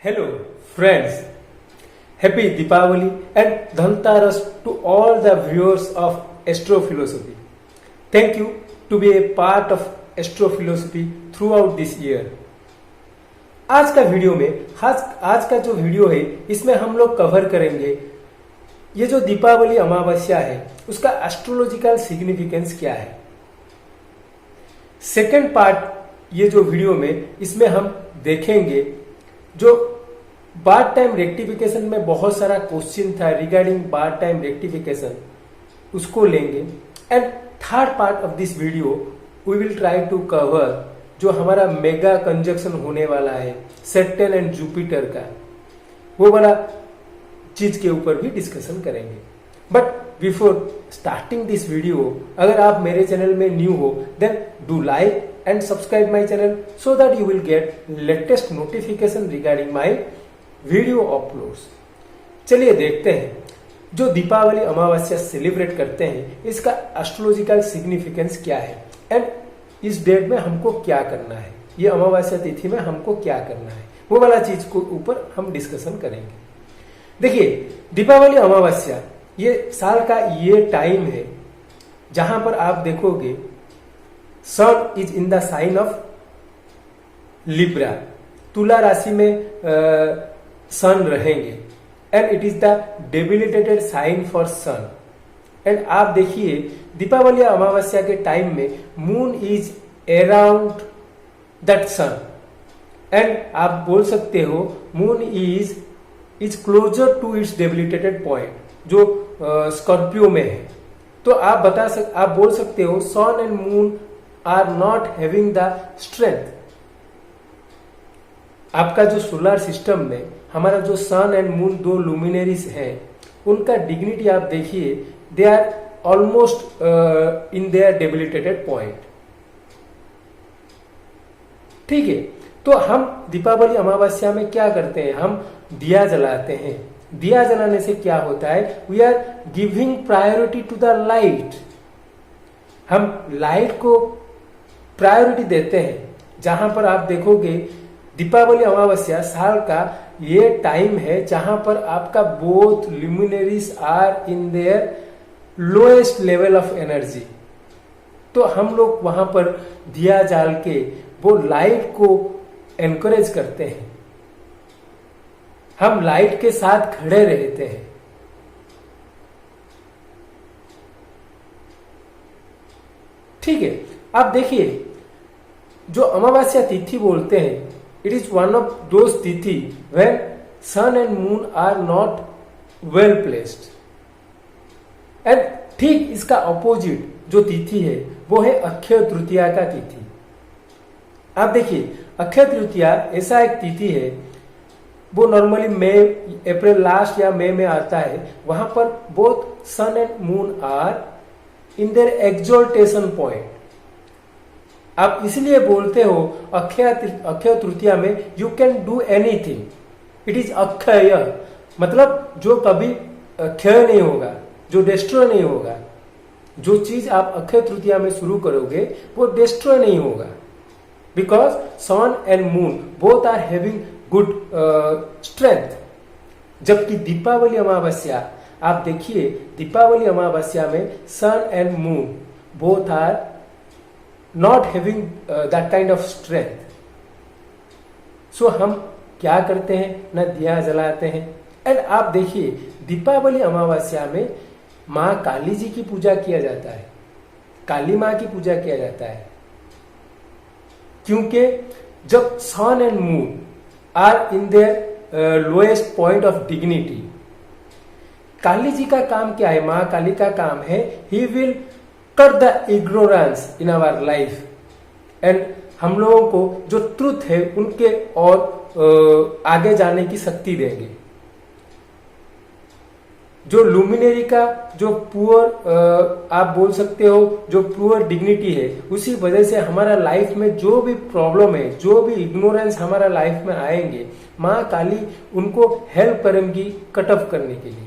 Hello, friends. Happy Deepavali and Dhantaras to all the viewers of Astrophilosophy. Thank you to be a part of Astrophilosophy throughout this year. आज का video में आज का जो video है इसमें हम लोग कवर करेंगे ये जो दीपावली अमावस्या है उसका एस्ट्रोलॉजिकल सिग्निफिकेंस क्या है। सेकंड पार्ट ये जो वीडियो में इसमें हम देखेंगे जो बार्थ टाइम रेक्टिफिकेशन में बहुत सारा क्वेश्चन था रिगार्डिंग बार्थ टाइम रेक्टिफिकेशन, उसको लेंगे। And third part of this video we will try to cover जो हमारा मेगा कंजक्शन होने वाला है सैटर्न एंड जुपिटर का, वो वाला चीज के ऊपर भी डिस्कशन करेंगे। But before starting this video, अगर आप मेरे चैनल में न्यू हो then do like and subscribe my channel so that you will get latest notification regarding my video uploads। चलिए देखते हैं जो दीपावली अमावस्या सेलिब्रेट करते हैं इसका एस्ट्रोलॉजिकल सिग्निफिकेंस क्या है एंड इस डेट में हमको क्या करना है, ये अमावस्या तिथि में हमको क्या करना है, वो वाला चीज को ऊपर हम डिस्कशन करेंगे। देखिए दीपावली अमावस्या ये साल का ये टाइम है जहां पर आप देखोगे sun is in the sign of Libra, तुला राशि में सन रहेंगे and it is the debilitated sign for sun. And आप देखिए दीपावली अमावस्या के टाइम में moon is around that sun and आप बोल सकते हो moon is closer to its debilitated point जो स्कॉर्पियो में है। तो आप बोल सकते हो sun and moon are not having the strength. आपका जो सोलर सिस्टम में हमारा जो सन एंड मून दो लुमिनरीज हैं उनका डिग्निटी आप देखिए they are almost in their debilitated point. ठीक है, तो हम दीपावली अमावस्या में क्या करते हैं, हम दिया जलाते हैं। दिया जलाने से क्या होता है, we are giving priority to the light. हम लाइट को प्रायोरिटी देते हैं। जहां पर आप देखोगे दीपावली अमावस्या साल का ये टाइम है जहां पर आपका both luminaries are in their lowest level of energy. तो हम लोग वहां पर दिया जाल के वो लाइट को एनकरेज करते हैं, हम लाइट के साथ खड़े रहते हैं। ठीक है, आप देखिए जो अमावस्या तिथि बोलते हैं it is one of those तिथि when sun and moon are not well placed. And ठीक इसका ऑपोजिट जो तिथि है वो है अक्षय तृतीया का तिथि। आप देखिए अक्षय तृतीया ऐसा एक तिथि है वो नॉर्मली मई अप्रैल लास्ट या मई में आता है। वहां पर both sun and moon are in their exaltation point. आप इसलिए बोलते हो अक्षय तृतीया में you can do anything, it is अक्षय, मतलब जो कभी क्षय नहीं होगा, जो डिस्ट्रॉय नहीं होगा। जो चीज आप अक्षय तृतीया में शुरू करोगे वो डिस्ट्रॉय नहीं होगा because sun and moon both are having good strength. जबकि दीपावली अमावस्या आप देखिए दीपावली अमावस्या में sun and moon both are not having that kind of strength. So हम क्या करते हैं, ना दिया जलाते हैं। एंड आप देखिए दीपावली अमावस्या में माँ काली जी की पूजा किया जाता है, काली माँ की पूजा किया जाता है, क्योंकि जब sun and moon are in their lowest point of dignity, Kali ji का काम क्या है, माँ काली का काम है ही will cut the ignorance in our life and हम लोगों को जो ट्रुथ है उनके और आगे जाने की शक्ति देंगे। जो लुमिनरी का जो पुअर आप बोल सकते हो जो पुअर डिग्निटी है उसी वजह से हमारा लाइफ में जो भी प्रॉब्लम है, जो भी इग्नोरेंस हमारा लाइफ में आएंगे, माँ काली उनको हेल्प करेंगी कट ऑफ करने के लिए।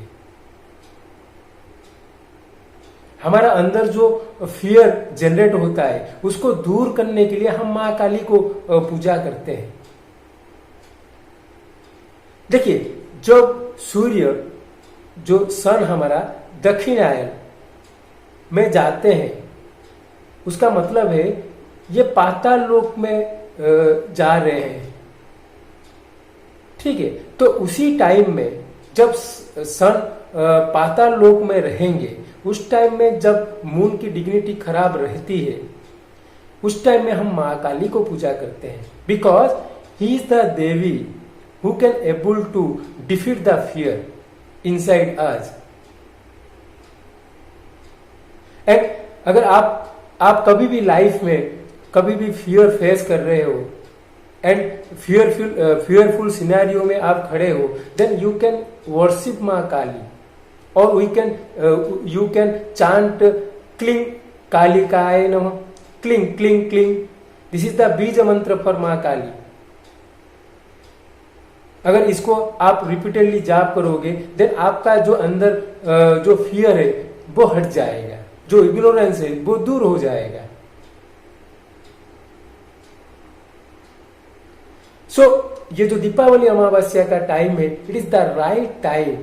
हमारा अंदर जो फियर जनरेट होता है उसको दूर करने के लिए हम माँ काली को पूजा करते हैं। देखिए, जब सूर्य, जो सन हमारा दक्षिणायन में जाते हैं, उसका मतलब है ये पाताल लोक में जा रहे हैं। ठीक है, तो उसी टाइम में जब सन पाताल लोक में रहेंगे, उस टाइम में जब मून की डिग्निटी खराब रहती है, उस टाइम में हम महाकाली को पूजा करते हैं, बिकॉज ही इज द देवी who can able to defeat the fear inside us. And अगर आप कभी भी लाइफ में कभी भी फियर फेस कर रहे हो एंड फियरफुल सिनेरियो में आप खड़े हो, देन यू कैन वर्शिप माँ काली, और यू कैन चांट क्लिंग कालिकाय नमः, cling cling cling. This is the bees मंत्र फॉर माँ काली। अगर इसको आप रिपीटेडली जाप करोगे, देन आपका जो अंदर जो फियर है वो हट जाएगा, जो इग्नोरेंस है वो दूर हो जाएगा। सो ये जो दीपावली अमावस्या का टाइम है, it is the right time.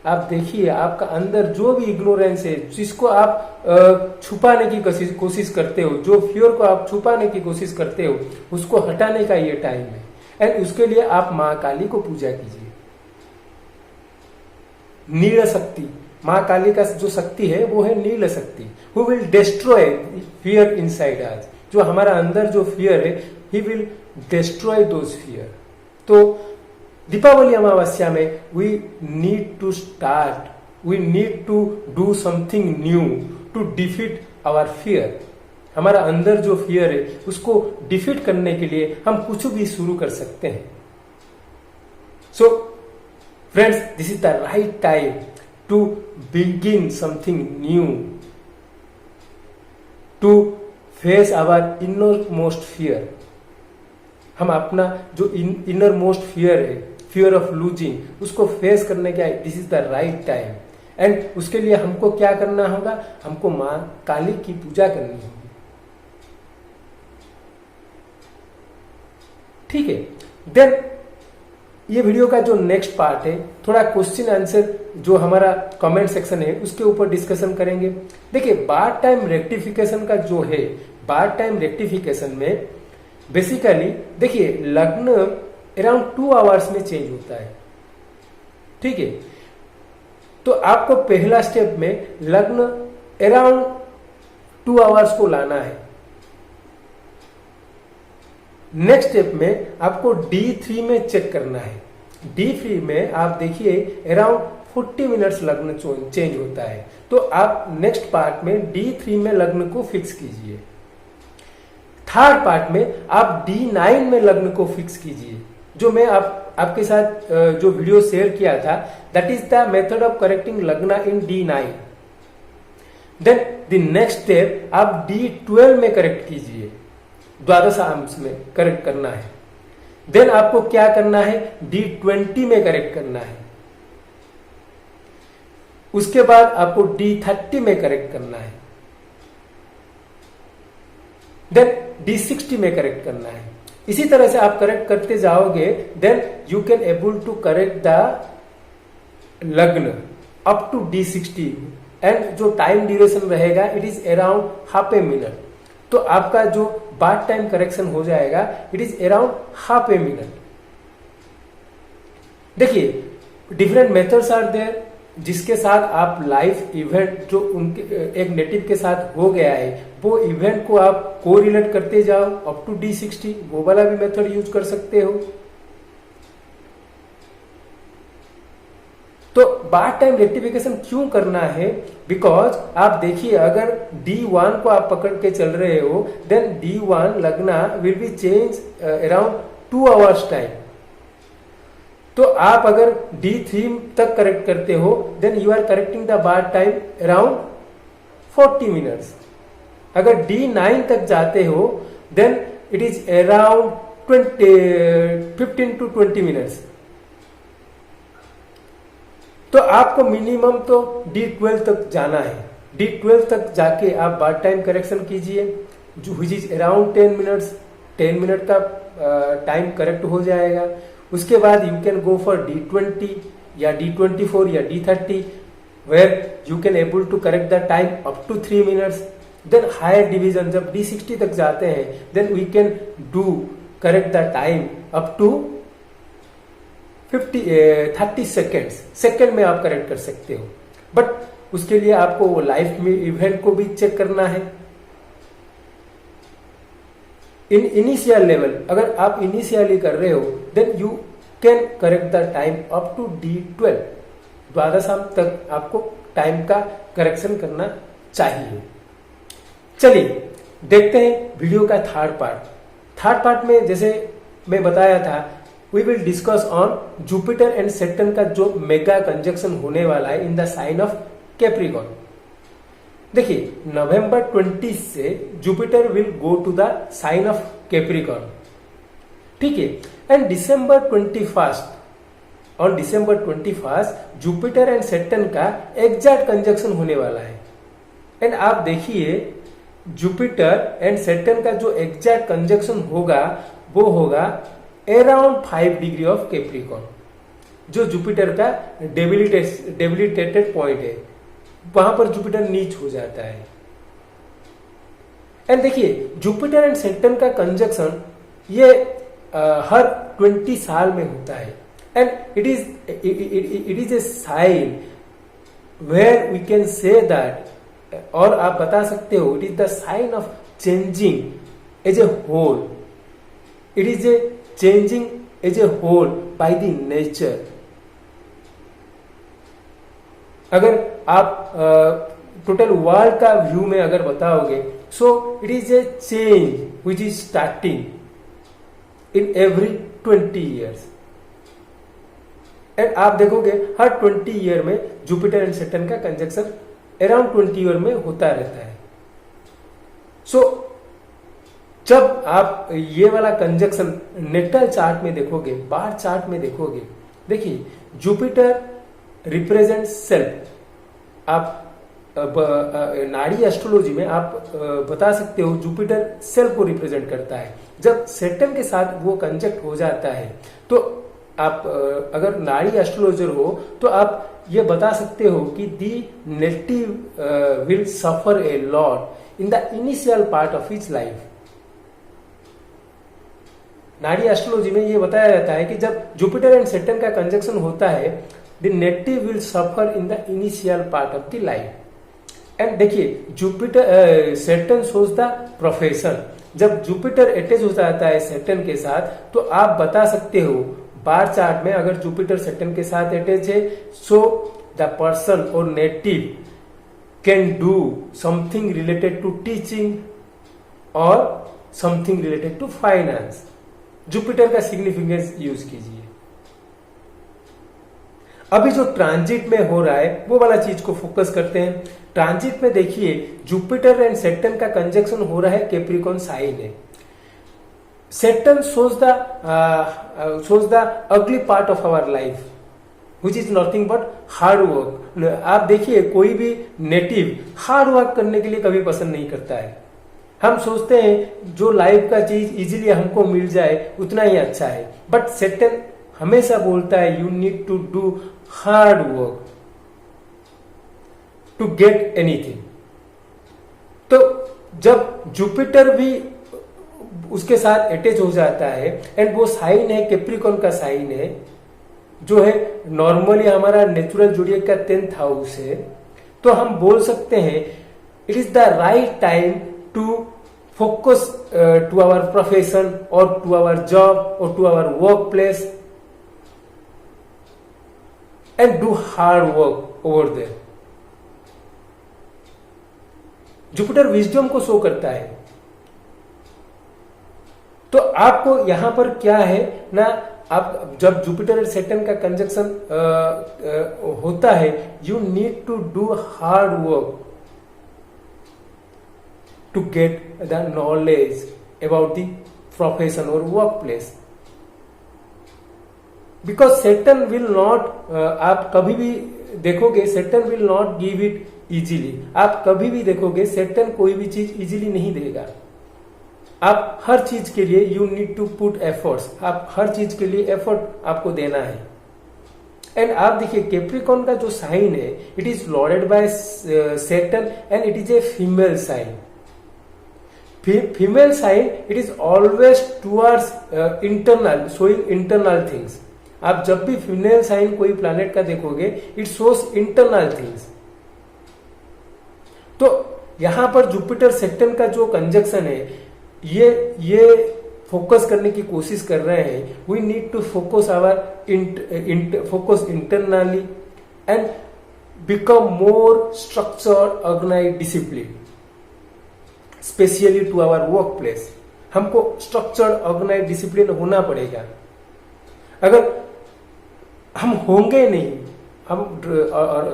आप देखिए, आपका अंदर जो भी इग्नोरेंस है, जिसको आप छुपाने की कोशिश करते हो, जो फियर को आप छुपाने की कोशिश करते हो, उसको हटाने का ये टाइम है। एंड उसके लिए आप माँ काली को पूजा कीजिए। नील शक्ति, माँ काली का जो शक्ति है वो है Neel Shakti, who will destroy fear inside us. जो हमारा अंदर जो फियर है, ही विल डिस्ट्रॉय दोज फियर। तो दीपावली अमावस्या में we need to start, we need to do something new to defeat our fear. हमारा अंदर जो फियर है उसको डिफीट करने के लिए हम कुछ भी शुरू कर सकते हैं। So friends, this is the right time to begin something new, to face our inner most fear. हम अपना जो इनर मोस्ट फियर है, फियर ऑफ लूजिंग, उसको फेस करने का this is the right time. And उसके लिए हमको क्या करना होगा? हमको माँ काली की पूजा करनी होगी। ठीक है, देन ये वीडियो का जो नेक्स्ट पार्ट है, थोड़ा क्वेश्चन आंसर जो हमारा कमेंट सेक्शन है उसके ऊपर डिस्कशन करेंगे। देखिए, बार टाइम रेक्टिफिकेशन का जो है, बार टाइम रेक्टिफिकेशन में बेसिकली देखिए, लग्न अराउंड 2 आवर्स में चेंज होता है। ठीक है, तो आपको पहला स्टेप में लग्न अराउंड 2 आवर्स को लाना है। नेक्स्ट स्टेप में आपको D3 में चेक करना है। D3 में आप देखिए अराउंड 40 मिनट्स लग्न चेंज होता है। तो आप नेक्स्ट पार्ट में D3 में लग्न को फिक्स कीजिए। थर्ड पार्ट में आप D9 में लग्न को फिक्स कीजिए। जो मैं आपके साथ जो वीडियो शेयर किया था, that is the method of correcting lagna in D9। Then the next step आप D12 में करेक्ट कीजिए, द्वादश आंश में करेक्ट करना है। देन आपको क्या करना है? D20 में करेक्ट करना है। उसके बाद आपको D30 में करेक्ट करना है। देन D60 में करेक्ट करना है। इसी तरह से आप करेक्ट करते जाओगे, then you can able to correct the lagna up to D60। And जो टाइम ड्यूरेशन रहेगा, it is around half a minute. तो आपका जो बार्थ टाइम करेक्शन हो जाएगा, it is around half a minute. देखिए, डिफरेंट मेथड्स आर देयर, जिसके साथ आप लाइफ इवेंट जो उनके एक नेटिव के साथ हो गया है, वो इवेंट को आप कोरिलेट करते जाओ अप टू D60। वो वाला भी मेथड यूज कर सकते हो। तो बार्थ टाइम रेक्टिफिकेशन क्यों करना है? बिकॉज आप देखिए, अगर D1 को आप पकड़ के चल रहे हो, then D1 lagna will be change around 2 hours time. तो आप अगर D3 तक करेक्ट करते हो, then you are correcting the birth time around 40 minutes. अगर D9 तक जाते हो, then it is around 15 to 20 minutes. तो आपको मिनिमम तो D12 तक जाना है। D12 तक जाके आप बार्थ टाइम करेक्शन कीजिए, जो which is around 10 minutes. 10 minute का टाइम करेक्ट हो जाएगा। उसके बाद you can go for D20 या D24 या D30 where you can able to correct the time up to 3 minutes. Then higher division जब D60 तक जाते हैं then we can do correct the time up to 30 second में आप correct कर सकते हो। बट उसके लिए आपको वो लाइफ में इवेंट को भी चेक करना है। इन इनिशियल लेवल अगर आप इनिशियली कर रहे हो then you can correct the time up to D12। द्वादशाम तक आपको टाइम का करेक्शन करना चाहिए। चलिए देखते हैं वीडियो का थर्ड पार्ट में जैसे मैं बताया था we will discuss on Jupiter and Saturn का जो मेगा कंजक्शन होने वाला है in the sign of Capricorn. देखिए नवंबर 20 से Jupiter will go to the sign of Capricorn, ठीक है। And on December 21 Jupiter and Saturn का एग्जैक्ट कंजक्शन होने वाला है। एंड आप देखिए जुपिटर एंड सैटर्न का जो एग्जैक्ट कंजक्शन होगा वो होगा अराउंड 5 डिग्री ऑफ कैप्रिकॉर्न, जो जुपिटर का डेबिलिटेटेड पॉइंट है, वहां पर जुपिटर नीच हो जाता है। एंड देखिए जुपिटर एंड सैटर्न का कंजक्शन ये हर 20 साल में होता है। And it is a sign where we can say that, और आप बता सकते हो it is the sign of changing age a whole, it is a changing age a whole by the nature. अगर आप टोटल वर्ल्ड का view में अगर बताओगे so it is a change which is starting in every 20 years. And आप देखोगे हर 20 year में Jupiter and Saturn का कंजक्शन अराउंड 20 ईयर में होता रहता है। सो जब आप ये वाला कंजक्शन नेटल चार्ट में देखोगे, बार चार्ट में देखोगे, देखिए जुपिटर रिप्रेजेंट सेल्फ। आप नाड़ी एस्ट्रोलॉजी में आप बता सकते हो जुपिटर सेल्फ को रिप्रेजेंट करता है। जब सैटर्न के साथ वो कंजक्ट हो जाता है तो आप अगर नाड़ी एस्ट्रोलॉजर हो तो आप ये बता सकते हो कि the native will suffer a lot in the initial part of his life. Nadi astrology में ये बताया जाता है कि जब जुपिटर एंड सैटर्न का कंजक्शन होता है the native will suffer in the initial part of the life. And देखिए Jupiter Saturn shows the profession. जब जुपिटर अटैच हो जाता है सैटर्न के साथ तो आप बता सकते हो बार चार्ट में अगर जुपिटर सैटर्न के साथ अटैच है सो द पर्सन और native can do something related to teaching और something related to finance. Jupiter का सिग्निफिकेंस यूज कीजिए। अभी जो ट्रांजिट में हो रहा है वो वाला चीज को फोकस करते हैं। ट्रांजिट में देखिए जुपिटर एंड सैटर्न का कंजक्शन हो रहा है कैप्रिकॉर्न साइन है। Saturn shows the ugly part of our life which is nothing but hard work। आप देखिए कोई भी नेटिव हार्ड वर्क करने के लिए कभी पसंद नहीं करता है। हम सोचते हैं जो लाइफ का चीज इजीली हमको मिल जाए उतना ही अच्छा है, बट सैटर्न हमेशा बोलता है you need to do hard work to get anything. तो जब जुपिटर भी उसके साथ अटैच हो जाता है एंड वो साइन है कैप्रिकॉर्न का साइन है जो है नॉर्मली हमारा नेचुरल जोडिएक का 10th हाउस है, तो हम बोल सकते हैं it is the right time to focus to our profession और टू आवर जॉब और to our work place and do hard work over there. Jupiter wisdom को शो करता है। तो आपको यहां पर क्या है ना, आप जब जुपिटर और सैटर्न का कंजक्शन होता है you need to do hard work to get the knowledge about the profession और work place, because Saturn will not, आप कभी भी देखोगे Saturn will not give it easily. आप कभी भी देखोगे सैटर्न कोई भी चीज इजीली नहीं देगा। आप हर चीज के लिए you need to put efforts, आप हर चीज के लिए एफर्ट आपको देना है। एंड आप देखिए कैप्रिकॉर्न का जो साइन है, it is lorded by Saturn and it is a female sign. Female sign it is always towards internal, showing internal things. आप जब भी फीमेल साइन कोई प्लैनेट का देखोगे, इट शोज इंटरनल थिंग्स। तो यहां पर जुपिटर सैटर्न का जो कंजक्शन है, ये फोकस करने की कोशिश कर रहे हैं। We need to focus our focus internally and become more structured, organised, discipline, specially to our work place. हमको स्ट्रक्चर्ड, ऑर्गेनाइज्ड, डिसिप्लिन होना पड़ेगा। अगर हम होंगे नहीं, हम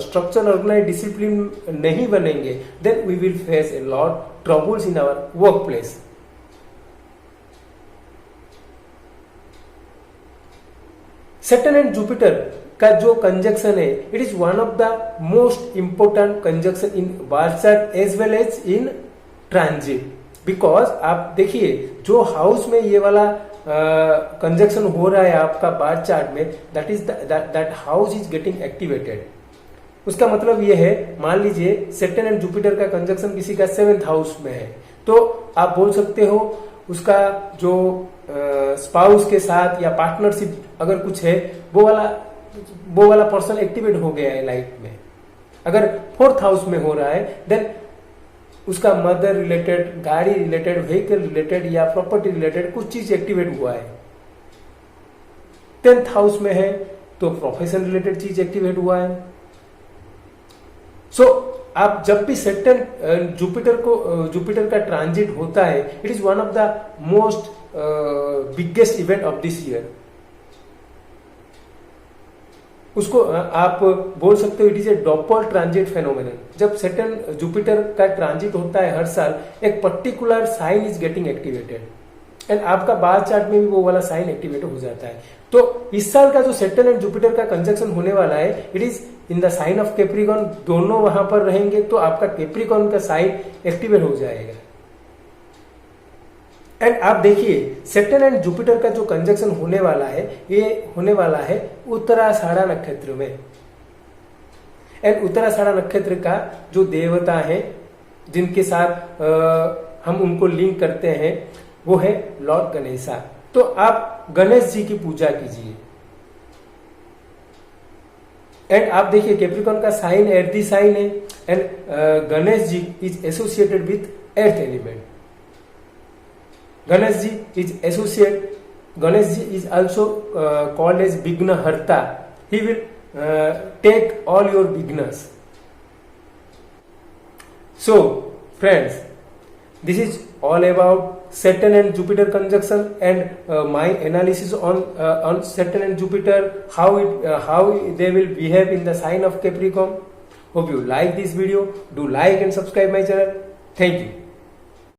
स्ट्रक्चर, ऑर्गेनाइज्ड, डिसिप्लिन नहीं बनेंगे, then we will face a lot troubles in our work place. Saturn and Jupiter का जो कंजक्शन है, it is one of the most important conjunction in birth chart as well as in transit. Because आप देखिए जो house में ये वाला conjunction हो रहा है आपका बार्थ चार्ट में, that house is getting activated. उसका मतलब ये है, मान लीजिए सैटर्न एंड जुपिटर का कंजक्शन किसी का 7th हाउस में है, तो आप बोल सकते हो उसका जो स्पाउस के साथ या पार्टनरशिप अगर कुछ है, वो वाला पर्सन एक्टिवेट हो गया है लाइफ में। अगर 4th हाउस में हो रहा है, देन उसका मदर रिलेटेड, गाड़ी रिलेटेड, व्हीकल रिलेटेड या प्रॉपर्टी रिलेटेड कुछ चीज एक्टिवेट हुआ है। 10th हाउस में है तो प्रोफेशन रिलेटेड चीज एक्टिवेट हुआ है। सो आप जब भी सैटर्न जुपिटर का ट्रांजिट होता है, it is one of the most biggest event of this year. उसको आप बोल सकते हो it is a double transit phenomenon. जब सैटर्न जुपिटर का ट्रांजिट होता है हर साल, एक particular sign is getting activated and आपका बार्थ चार्ट में भी वो वाला साइन एक्टिवेट हो जाता है। तो इस साल का जो सैटर्न एंड जुपिटर का कंजक्शन होने वाला है, it is in the sign of Capricorn. दोनों वहां पर रहेंगे तो आपका कैप्रिकॉर्न का साइन एक्टिवेट हो जाएगा। एंड आप देखिए सैटर्न एंड जुपिटर का जो कंजक्शन होने वाला है, ये होने वाला है उत्तराषाढ़ा नक्षत्र में। एंड उत्तराषाढ़ा नक्षत्र का जो देवता है, जिनके साथ हम उनको लिंक करते हैं, वो है लॉर्ड गणेशा। तो आप गणेश जी की पूजा कीजिए। एंड आप देखिए कैप्रिकॉर्न का साइन एर्थ साइन है and Ganesh ji is associated with earth element. Ganesh ji is also called as Vignaharta. He will take all your vignas. So, friends, this is all about Saturn and Jupiter conjunction and my analysis on Saturn and Jupiter, how they will behave in the sign of Capricorn. Hope you like this video. Do like and subscribe my channel. Thank you.